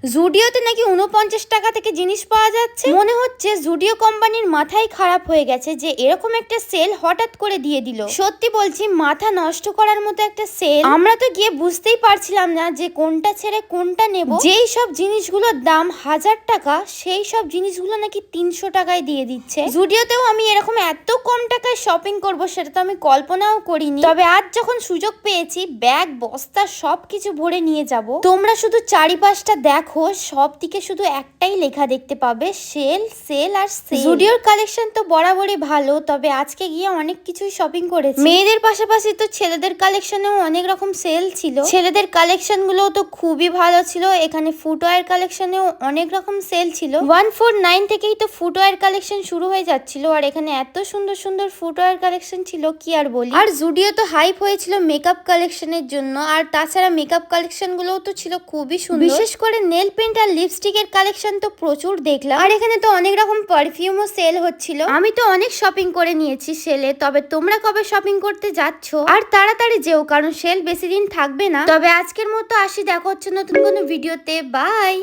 জুডিওতে নাকি 49 টাকা থেকে জিনিস পাওয়া যাচ্ছে। মনে হচ্ছে জুডিও কোম্পানির মাথাই খারাপ হয়ে গেছে যে এরকম একটা সেল হঠাৎ করে দিয়ে দিল। সত্যি বলছি, মাথা নষ্ট করার মতো একটা সেল। আমরা তো গিয়ে বুঝতেই পারছিলাম না যে কোনটা ছেড়ে কোনটা নেব। যেই সব জিনিসগুলোর দাম 1000 টাকা, সেই সব জিনিসগুলো নাকি 300 টাকায় দিয়ে দিচ্ছে। জুডিওতেও আমি এরকম এত কম টাকায় শপিং করব সেটা তো আমি কল্পনাও করিনি। তবে আজ যখন সুযোগ পেয়েছি, ব্যাগ বস্তা সবকিছু ভরে নিয়ে যাব। তোমরা শুধু চারিপাশটা দেখো, সব দিকে শুধু একটাই লেখা দেখতে পাবে, সেল সেল আর সেল। জুডিওর কালেকশন তো বরাবরই ভালো, তবে আজকে গিয়ে অনেক কিছুই শপিং করেছি। মেয়েদের পাশাপাশি তো ছেলেদের কালেকশনেও অনেক রকম সেল ছিল। ছেলেদের কালেকশন গুলোও তো খুবই ভালো ছিল। এখানে ফুটওয়্যার কালেকশনেও অনেক রকম সেল ছিল। 149 থেকেই তো ফুটওয়্যার কালেকশন শুরু হয়ে যাচ্ছিল, আর এখানে এত সুন্দর সুন্দর ফুটওয়্যার কালেকশন ছিল কি আর বলি। আর জুডিও তো হাইপ হয়েছিল মেকআপ কালেকশনের জন্য, আর তাছাড়া মেকআপ কালেকশন গুলোও তো ছিল খুবই সুন্দর। বিশেষ করে নেল পেন্ট আর লিপস্টিকের কালেকশন তো প্রচুর দেখলাম। আর এখানে তো অনেক রকম পারফিউমও সেল হচ্ছিল। আমি তো অনেক শপিং করে নিয়েছি সেলে। তবে তোমরা কবে শপিং করতে যাচ্ছ? আর তাড়াতাড়ি যেও, কারণ সেল বেশি দিন থাকবে না। তবে আজকের মতো আসি, দেখা হচ্ছে নতুন কোনো ভিডিওতে। বাই।